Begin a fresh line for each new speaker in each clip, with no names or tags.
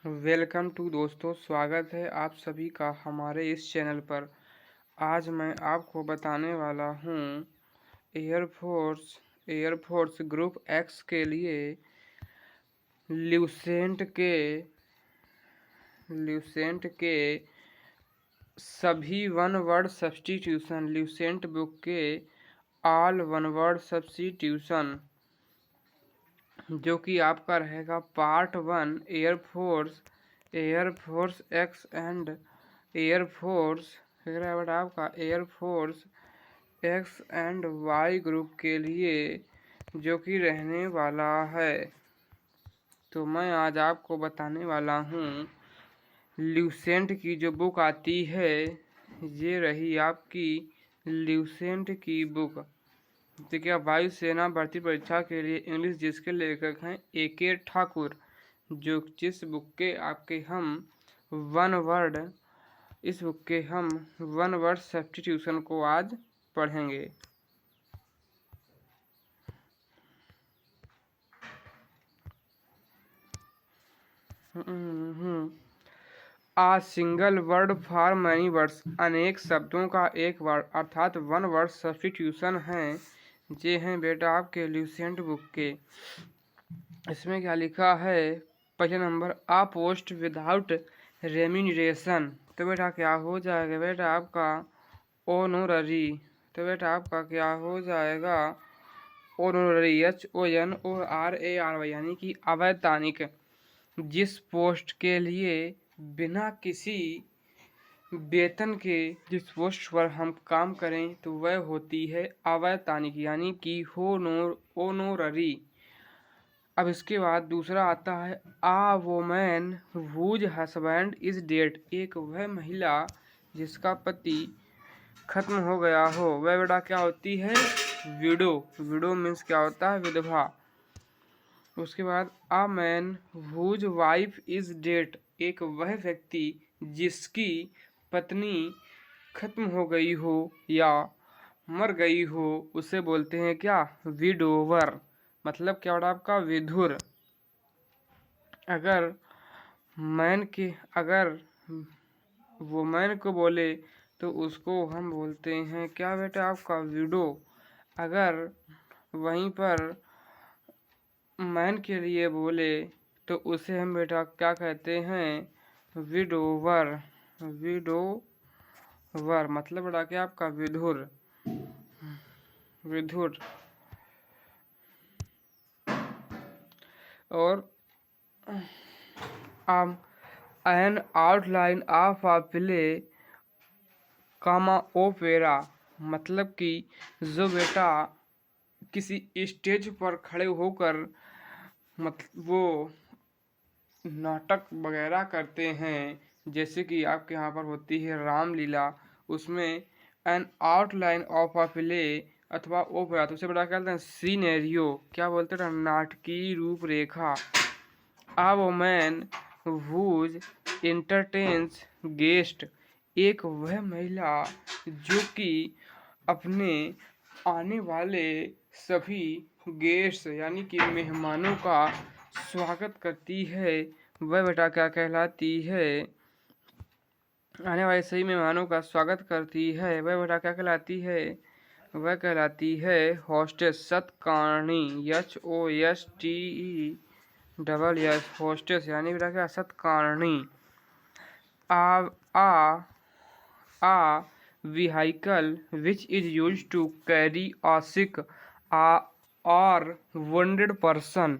Welcome to दोस्तों, स्वागत है आप सभी का हमारे इस चैनल पर। आज मैं आपको बताने वाला हूँ एयरफोर्स ग्रुप एक्स के लिए ल्यूसेंट के सभी one word substitution, Lucent book के ऑल वन वर्ड सब्स्टिट्यूशन, जो कि आपका रहेगा part 1 air force X and air force आपका air force X and Y group के लिए जो कि रहने वाला है। तो मैं आज आपको बताने वाला हूँ ल्यूसेंट की जो बुक आती है, ये रही आपकी ल्यूसेंट की बुक। देखिए, वायुसेना भर्ती परीक्षा के लिए इंग्लिश, जिसके लेखक हैं AK ठाकुर, जो जिस बुक के आपके हम वन वर्ड इस बुक के हम वन वर्ड सब्स्टिट्यूशन को आज पढ़ेंगे। A single word for many words, अनेक शब्दों का एक वर्ड अर्थात वन वर्ड सब्स्टिट्यूशन है। ये हैं बेटा आपके ल्यूसेंट बुक के। इसमें क्या लिखा है? पहले नंबर, आ पोस्ट विदाउट रेम्यूनरेशन। तो बेटा क्या हो जाएगा बेटा आपका ऑनोररी। तो बेटा आपका क्या हो जाएगा ऑनोररी, HONORARY, यानी कि अवैतनिक। जिस पोस्ट के लिए बिना किसी वेतन के जिस पोस्ट पर हम काम करें तो वह होती है अवैतनिक, यानी कि ऑनोररी। अब इसके बाद दूसरा आता है a woman whose husband is dead. एक वह महिला जिसका पति खत्म हो गया हो, वह बेटा क्या होती है? विडो। विडो मीन्स क्या होता है? विधवा। उसके बाद a man whose wife is dead. एक वह व्यक्ति जिसकी पत्नी खत्म हो गई हो या मर गई हो, उसे बोलते हैं क्या? विडोवर। मतलब क्या होता है आपका? विधुर। अगर वुमेन को बोले तो उसको हम बोलते हैं क्या बेटा आपका? विडो। अगर वहीं पर मैन के लिए बोले तो उसे हम बेटा क्या कहते हैं? विडोवर। विडोवर मतलब बेटा क्या आपका? विधुर। विधुर। और an outline of a play comma opera, मतलब कि जो बेटा किसी स्टेज पर खड़े होकर वो नाटक वगैरह करते हैं, जैसे कि आपके यहाँ पर होती है रामलीला, उसमें N outline of a play अथवा ओपेरा, तो उसे बड़ा क्या कहते हैं? सीनेरियो। क्या बोलते हैं? नाटकीय रूपरेखा। आ वोमैन हुज एंटरटेन्स गेस्ट। एक वह महिला जो कि अपने आने वाले सभी गेस्ट यानी कि मेहमानों का स्वागत करती है, वह बेटा क्या कहलाती है? आने वाले सभी मेहमानों का स्वागत करती है, वह बेटा क्या कहलाती है? वह कहलाती है होस्टेस। सत्कारणी, HOSTESS, होस्टेस, यानी बेटा क्या? सत्कारणी। आ आ आ vehicle which is used to carry a sick or wounded person।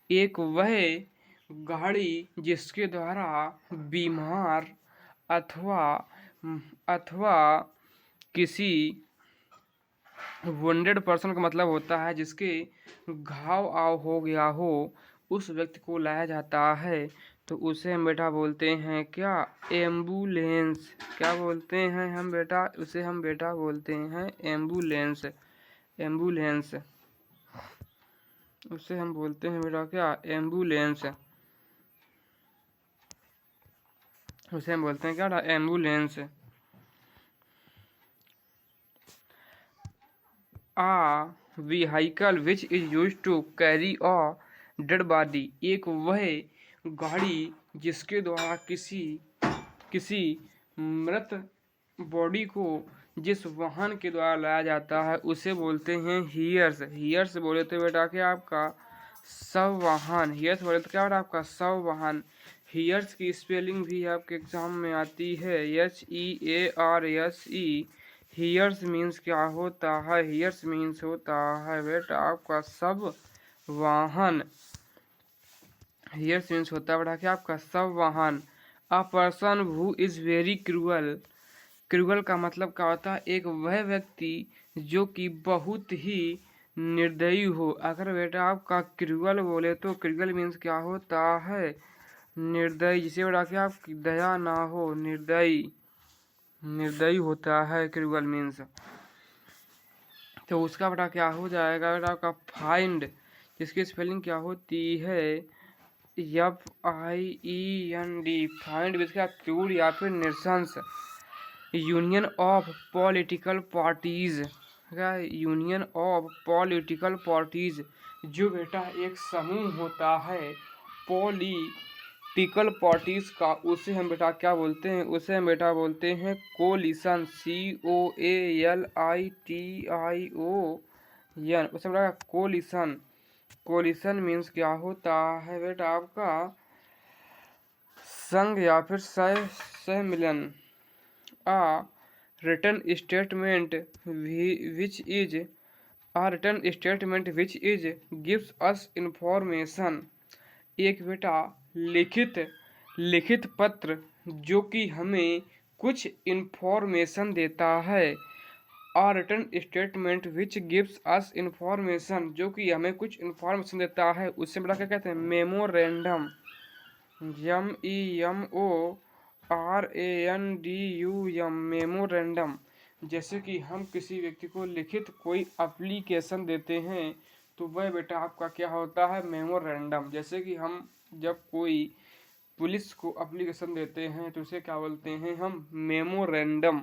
एक वह गाड़ी जिसके द्वारा बीमार अथवा किसी वुंडेड पर्सन का मतलब होता है जिसके घाव आव हो गया हो, उस व्यक्ति को लाया जाता है, तो उसे हम बेटा बोलते हैं क्या? एम्बुलेंस। क्या बोलते हैं हम बेटा? उसे हम बेटा बोलते हैं एम्बुलेंस। एम्बुलेंस उसे हम बोलते हैं बेटा क्या? एम्बुलेंस। उसे हम बोलते हैं क्या? Ambulance. A vehicle which is use to carry a dead body. एक वह गाड़ी जिसके द्वारा किसी मृत बॉडी को जिस वाहन के द्वारा लाया जाता है उसे बोलते हैं हीयर्स। हीयर्स बोले तो बेटा क्या आपका शव वाहन। हीयर्स बोले तो क्या बेटा आपका शव वाहन। हीयर्स की स्पेलिंग भी आपके एग्जाम में आती है HEARSE। हीयर्स मीन्स क्या होता है? हीयर्स मीन्स होता है बेटा आपका शव वाहन। हीयर्स मीन्स होता है बेटा क्या आपका शव वाहन। A person who is very cruel. Cruel का मतलब क्या होता है? एक वह व्यक्ति जो कि बहुत ही निर्दयी हो। अगर बेटा आपका क्रूअल बोले तो क्रूअल मीन्स क्या होता है? निर्दयी। जिसे बेटा क्या आपकी दया ना हो, निर्दयी होता है क्रूअल मीन्स। तो उसका बेटा क्या हो जाएगा बेटा आपका फाइंड, जिसकी स्पेलिंग क्या होती है FIEND। फाइंड जिसका क्रूर या फिर नृशंस। Union of political parties. Union of political parties जो बेटा एक समूह होता है पॉलिटिकल पार्टीज का, उसे हम बेटा क्या बोलते हैं? उसे हम बेटा बोलते हैं कोलिशन। COALITION। उसे बेटा कोलिशन। कोलिशन मीन्स क्या होता है बेटा आपका संघ या फिर सहमिलन। A written statement which is gives us information। एक बेटा लिखित पत्र जो कि हमें कुछ इंफॉर्मेशन देता है। A written statement which gives us information जो कि हमें कुछ इंफॉर्मेशन देता है, उससे बड़ा क्या कहते हैं? मेमोरेंडम। MEMORANDUM। मेमोरेंडम। जैसे कि हम किसी व्यक्ति को लिखित कोई एप्लीकेशन देते हैं तो वह बेटा आपका क्या होता है? मेमोरेंडम। जैसे कि हम जब कोई पुलिस को एप्लीकेशन देते हैं तो उसे क्या बोलते हैं हम? मेमोरेंडम।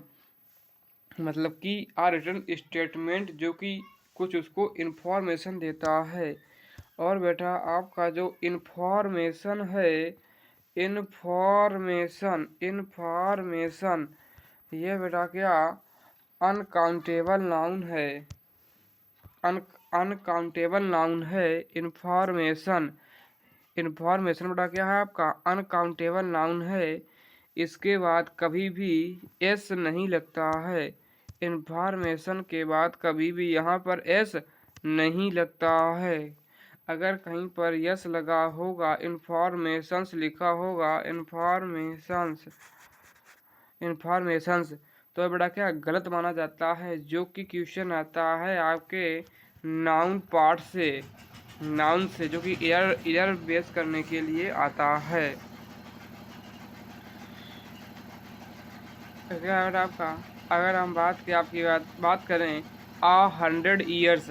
मतलब कि आ रिटन स्टेटमेंट जो कि कुछ उसको इन्फॉर्मेशन देता है। और बेटा आपका जो इन्फॉर्मेशन है, इन्फॉर्मेशन ये बेटा क्या अनकाउंटेबल नाउन है। अनकाउंटेबल नाउन है इन्फॉर्मेशन। इन्फॉर्मेशन बेटा क्या है आपका? अनकाउंटेबल नाउन है। इसके बाद कभी भी एस नहीं लगता है। इन्फॉर्मेशन के बाद कभी भी यहाँ पर एस नहीं लगता है। अगर कहीं पर यस लगा होगा, इन्फॉर्मेशंस लिखा होगा, इन्फॉर्मेशंस तो बेटा क्या गलत माना जाता है। जो कि क्वेश्चन आता है आपके नाउन पार्ट से, नाउन से, जो कि एयर बेस करने के लिए आता है। आपका अगर हम बात करें 100 ईयर्स,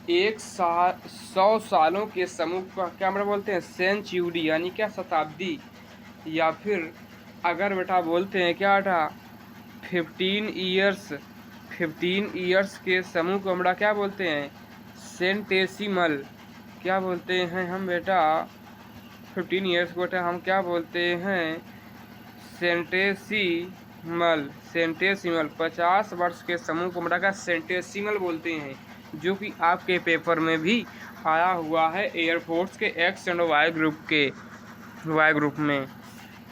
100 सालों के समूह का क्या हम बोलते हैं? सेंचुरी, यानी क्या शताब्दी। या फिर अगर बेटा बोलते हैं क्या बेटा 15 ईयर्स के समूह को हम क्या बोलते हैं? सेंटेसिमल। क्या बोलते हैं हम बेटा 15 ईयर्स को बेटा हम क्या बोलते हैं? सेंटेसिमल। 50 वर्ष के समूह को बेटा क्या सेंटेसिमल बोलते हैं, जो कि आपके पेपर में भी आया हुआ है एयरफोर्स के एक्स एंड वाई ग्रुप में।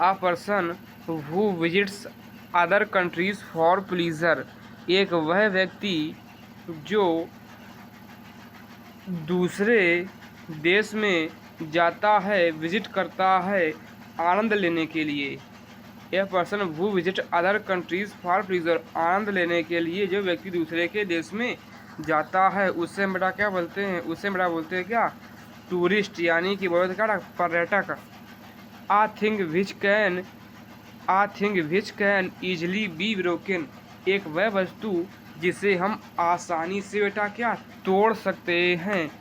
आ person who visits other countries for pleaser. एक वह व्यक्ति जो दूसरे देश में जाता है, विजिट करता है आनंद लेने के लिए। यह person who visit other countries for pleasure, आनंद लेने के लिए जो व्यक्ति दूसरे के देश में जाता है उसे बेटा क्या बोलते हैं? उसे बेटा बोलते हैं क्या? टूरिस्ट, यानी कि बोलते क्या? पर्यटक। A thing which can easily be broken. एक वह वस्तु जिसे हम आसानी से बेटा क्या तोड़ सकते हैं।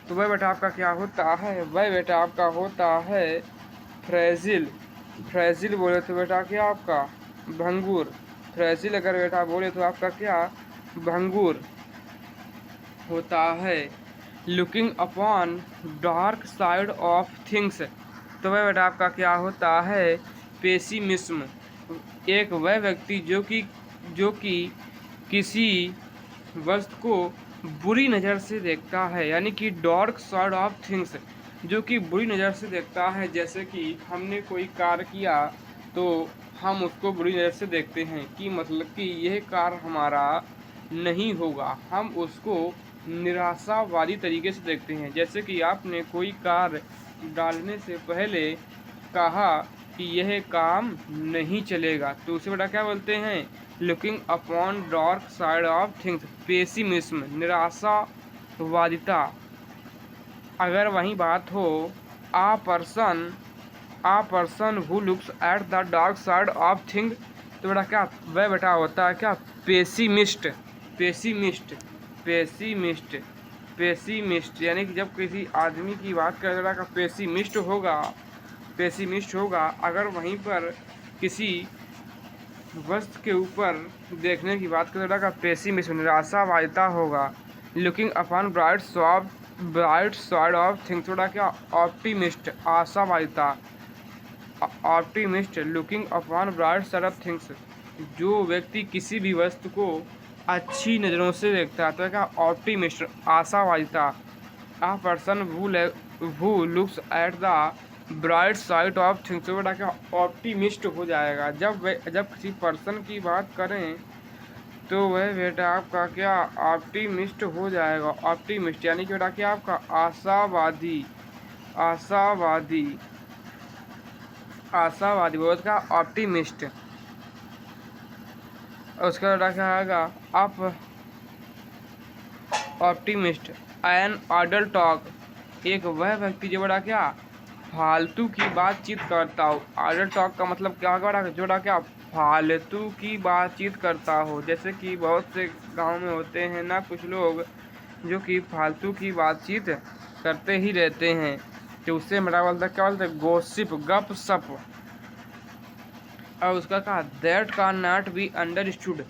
तो वह बेटा आपका क्या होता है? वह बेटा आपका होता है फ्रेजिल। फ्रेजिल बोले तो बेटा क्या आपका भंगुर। फ्रेजिल अगर बेटा बोले तो आपका क्या भंगुर होता है। Looking upon dark side of things. तो वह बेटा आपका क्या होता है, पेसिमिज्म। एक वह व्यक्ति जो कि किसी वस्तु को बुरी नज़र से देखता है, यानी कि डार्क साइड ऑफ थिंग्स, जो कि बुरी नज़र से देखता है। जैसे कि हमने कोई कार्य किया तो हम उसको बुरी नज़र से देखते हैं कि मतलब कि यह कार्य हमारा नहीं होगा, हम उसको निराशावादी तरीके से देखते हैं। जैसे कि आपने कोई कार्य डालने से पहले कहा कि यह काम नहीं चलेगा, तो उसे बेटा क्या बोलते हैं, looking upon dark side of things, pessimism, निराशावादिता। अगर वही बात हो a person who looks at the dark side of thing, तो बेटा क्या वह बेटा होता है क्या, पेसिमिस्ट। पेसिमिस्ट पेसिमिस्ट पेसिमिस्ट यानी कि जब किसी आदमी की बात करें बेटा का पेसिमिस्ट होगा। अगर वहीं पर किसी वस्तु के ऊपर देखने की बात करें का पेसिमिज्म, निराशावादिता होगा। Looking upon bright side of things, थोड़ा क्या ऑप्टिमिस्ट, आशावादिता। Optimist, looking upon bright side of things, जो व्यक्ति किसी भी वस्तु को अच्छी नज़रों से देखता है तो क्या ऑप्टिमिस्ट, आशावादिता। A person who looks at the bright side of things, बेटा क्या ऑप्टिमिस्ट हो जाएगा। जब किसी पर्सन की बात करें तो वह बेटा आपका क्या ऑप्टिमिस्ट हो जाएगा। ऑप्टिमिस्ट यानी कि बेटा क्या आपका आशावादी। आशावादी आशावादी बहुत का ऑप्टिमिस्ट। उसका बेटा क्या आएगा, आप ऑप्टिमिस्ट। एन आइडल टॉक, एक वह व्यक्ति जो बड़ा क्या फालतू की बातचीत करता हो। आइडल टॉक का मतलब क्या होगा, जो बड़ा क्या फालतू की बातचीत करता हो। जैसे कि बहुत से गांव में होते हैं ना कुछ लोग जो कि फालतू की बातचीत करते ही रहते हैं, तो उससे मेरा बोलता क्या बोलते, गॉसिप, गप सप। और उसका कहा that can not be understood,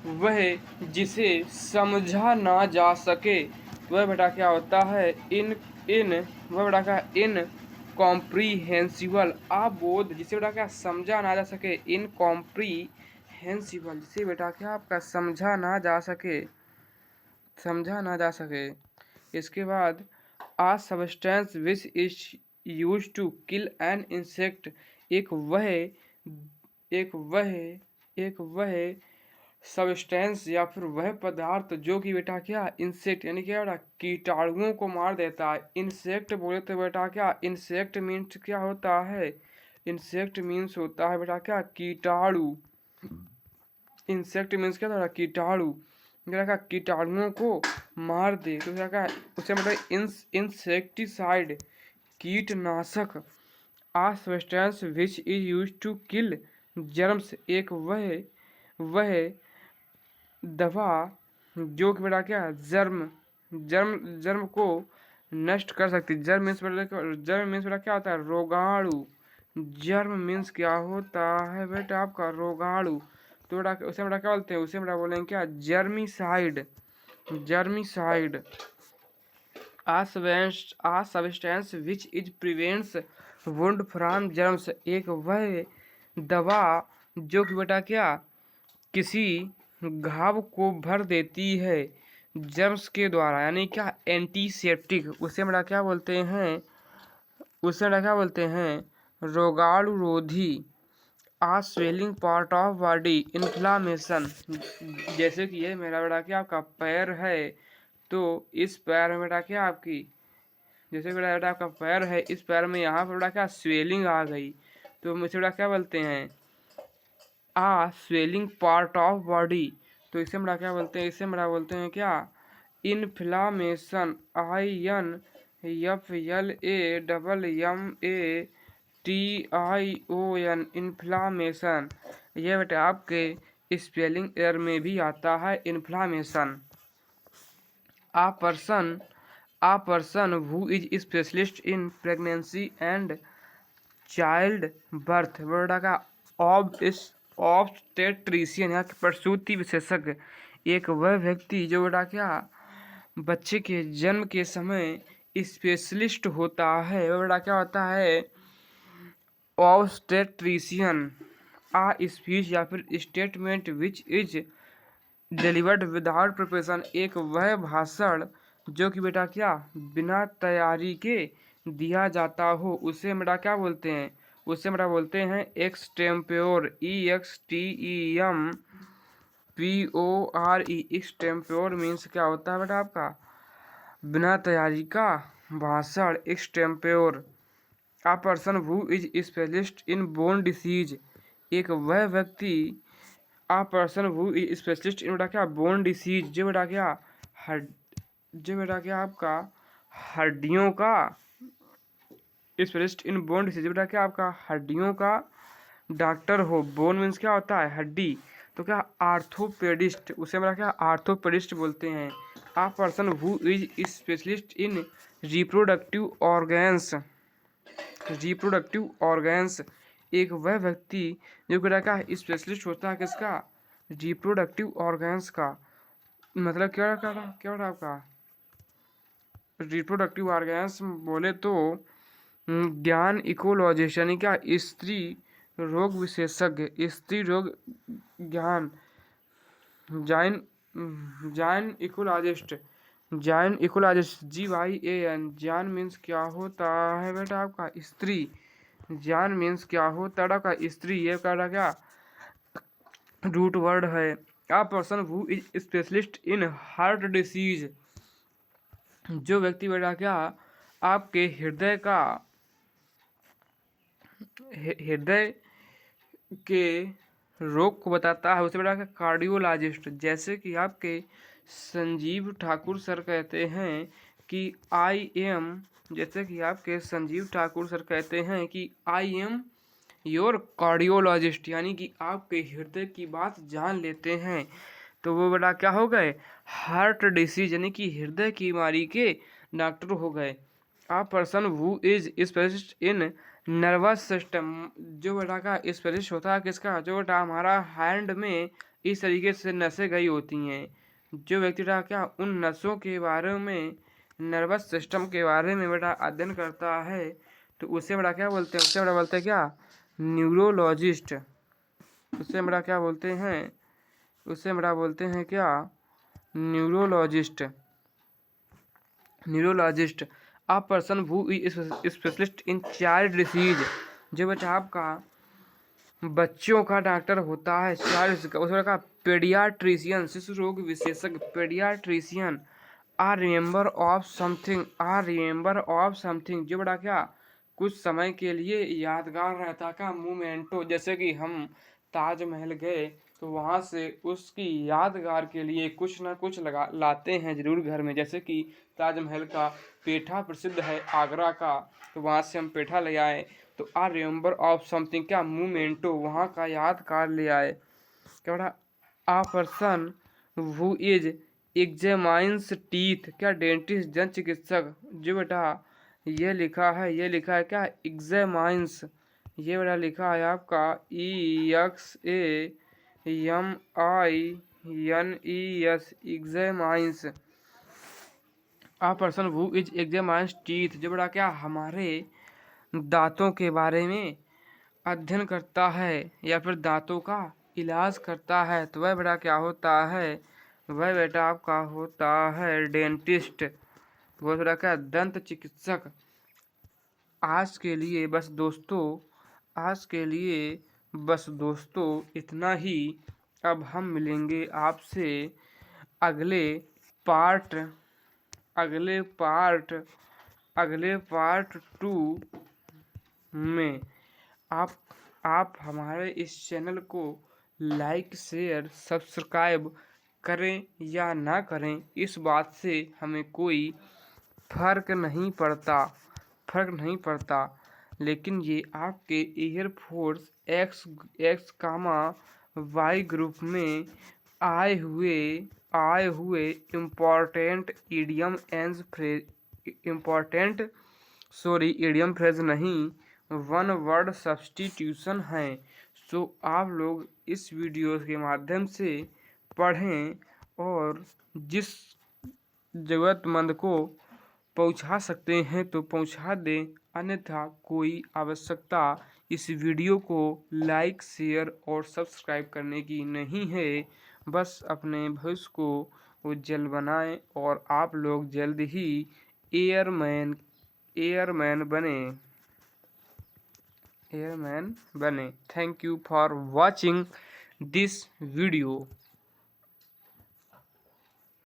वह जिसे समझा ना जा सके, वह बेटा क्या होता है, वह बेटा क्या इन कॉम्प्रीहेंसिबल, अबोध, जिसे बेटा क्या समझा ना जा सके। इन कॉम्प्रीहेंसिबल, जिसे बेटा क्या आपका समझा ना जा सके। इसके बाद a substance which is use to kill an insect, एक वह सब्सटेंस या फिर वह पदार्थ जो कि बेटा क्या इंसेक्ट यानी क्या बेटा कीटाणुओं को मार देता है। इंसेक्ट बोले तो बेटा क्या, इंसेक्ट मीन्स क्या होता है, इंसेक्ट मीन्स होता है बेटा क्या कीटाणु। इंसेक्ट मीन्स क्या होता है, कीटाणु। क्या कीटाणुओं को मार दे तो क्या उसे मतलब इंसेक्टिसाइड, कीटनाशक। A substance which is use to kill germs, एक वह दवा जो कि बेटा क्या जर्म को नष्ट कर सकती। जर्म मीन्स बेटा क्या होता है, रोगाणु। जर्म मीन्स क्या होता है बेटा आपका रोगाणु। तो बेटा उसे बेटा क्या बोलते हैं, उसे बेटा बोलेंगे क्या, germicide. A substance which is prevents wound from germs, एक वह दवा जो कि बेटा क्या किसी घाव को भर देती है जर्म्स के द्वारा, यानी क्या एंटीसेप्टिक। उसे बेटा क्या बोलते हैं, रोगाणुरोधी। A swelling part of body, inflammation, जैसे कि ये मेरा बेटा क्या आपका पैर है, तो इस पैर में बेटा क्या आपकी, जैसे बेटा आपका पैर है, इस पैर में यहाँ पर बेटा क्या स्वेलिंग आ गई, तो मुझे बेटा क्या बोलते हैं, स्वेलिंग पार्ट ऑफ बॉडी। तो इसे बड़ा क्या बोलते हैं, इसे बड़ा बोलते हैं क्या, इन्फ्लामेशन। INFLAMMATION, inflammation. यह बेटा आपके स्पेलिंग एरर में भी आता है, inflammation. Uh person who is specialist in pregnancy and child birth, बेटा का ऑब्स्टेट्रिशियन या प्रसूति विशेषज्ञ, एक वह व्यक्ति जो बेटा क्या बच्चे के जन्म के समय स्पेशलिस्ट होता है, वह बेटा क्या होता है, ऑब्स्टेट्रिशियन आ स्पीच या फिर statement which is delivered without preparation, एक वह भाषण जो कि बेटा क्या बिना तैयारी के दिया जाता हो, उसे बेटा क्या बोलते हैं, उसे बेटा बोलते हैं एक्सटेम्प्योर, EXTEMPORE। एक्सटेम्प्योर मीन्स क्या होता है बेटा आपका बिना तैयारी का भाषण, extempore. A person who is specialist in bone disease, एक वह व्यक्ति, a person who is specialist in बेटा क्या बोन डिसीज, जो बेटा क्या जो बेटा क्या आपका हड्डियों का स्पेशलिस्ट इन बोन डिसीज, बेटा क्या आपका हड्डियों का डॉक्टर हो। बोन मीन्स क्या होता है हड्डी, तो क्या आर्थोपेडिस्ट, उसे हमारा क्या आर्थोपेडिस्ट बोलते हैं। आ person who is specialist in reproductive organs, एक वह व्यक्ति जो क्या का स्पेशलिस्ट होता है किसका, रिप्रोडक्टिव ऑर्गेन्स का। मतलब क्या क्या आपका रिप्रोडक्टिव ऑर्गेन्स बोले तो ज्ञान इकोलॉजिस्ट, यानी क्या स्त्री रोग विशेषज्ञ, स्त्री रोग ज्ञान जाइन जाइन इकोलॉजिस्ट, GYAN। जान मीन्स क्या होता है बेटा आपका स्त्री, जान मीन्स क्या होता है आपका स्त्री, ये क्या रूट वर्ड है। आ person who is specialist in heart disease, जो व्यक्ति बेटा क्या आपके हृदय के रोग को बताता है, उसे बेटा कार्डियोलॉजिस्ट। जैसे कि आपके संजीव ठाकुर सर कहते हैं कि संजीव ठाकुर सर कहते हैं कि आई एम योर कार्डियोलॉजिस्ट, यानी कि आपके हृदय की बात जान लेते हैं, तो वो बेटा क्या हो गए हार्ट डिसीज, यानी कि हृदय की बीमारी के डॉक्टर हो गए। आ person who is specialist in nervous system, जो बेटा का स्पेशलिस्ट होता है किसका, जो बेटा हमारा हैंड में इस तरीके से नसें गई होती हैं, जो व्यक्ति बेटा क्या उन नसों के बारे में, नर्वस सिस्टम के बारे में बेटा अध्ययन करता है, तो उसे बेटा क्या बोलते हैं, उसे बेटा बोलते हैं क्या न्यूरोलॉजिस्ट, उसे बेटा क्या बोलते हैं, उसे बेटा बोलते हैं क्या neurologist. Uh person who is specialist in child disease, जो बेटा आपका बच्चों का डॉक्टर होता है चाइल्ड का, उसमें का पेडियाट्रिशियन, शिशु रोग विशेषज्ञ, paediatrician. A remember of something, जो बेटा क्या कुछ समय के लिए यादगार रहता का मोमेंटो, जैसे कि हम ताजमहल गए तो वहाँ से उसकी यादगार के लिए कुछ ना कुछ लाते हैं जरूर घर में, जैसे कि ताजमहल का पेठा प्रसिद्ध है आगरा का, तो वहाँ से हम पेठा ले आए, तो आ रिमेंबर ऑफ समथिंग क्या मोमेंटो, वहाँ का यादगार ले आए। क्या बेटा a person who is examines teeth, क्या डेंटिस्ट दंत चिकित्सक, जो बेटा ये लिखा है क्या एग्जामाइंस, ये बेटा लिखा है आपका EXAMINES, examines. A person who is examines teeth, जो बेटा क्या हमारे दांतों के बारे में अध्ययन करता है या फिर दांतों का इलाज करता है, तो वह बेटा क्या होता है, वह बेटा आपका होता है डेंटिस्ट, वह बेटा क्या दंत चिकित्सक। आज के लिए बस दोस्तों इतना ही। अब हम मिलेंगे आपसे अगले पार्ट अगले पार्ट 2 में। आप हमारे इस चैनल को लाइक शेयर सब्सक्राइब करें या ना करें, इस बात से हमें कोई फर्क नहीं पड़ता, लेकिन ये आपके air force x comma y group में आए हुए इम्पोर्टेंट ईडियम फ्रेज नहीं, वन वर्ड सब्स्टिट्यूशन हैं। सो आप लोग इस वीडियो के माध्यम से पढ़ें और जिस ज़रूरतमंद को पहुंचा सकते हैं तो पहुंचा दें। अन्यथा कोई आवश्यकता इस वीडियो को लाइक शेयर और सब्सक्राइब करने की नहीं है। बस अपने भविष्य को उज्जवल बनाएं और आप लोग जल्द ही एयरमैन एयरमैन बने एयरमैन बने। Thank you for watching this video.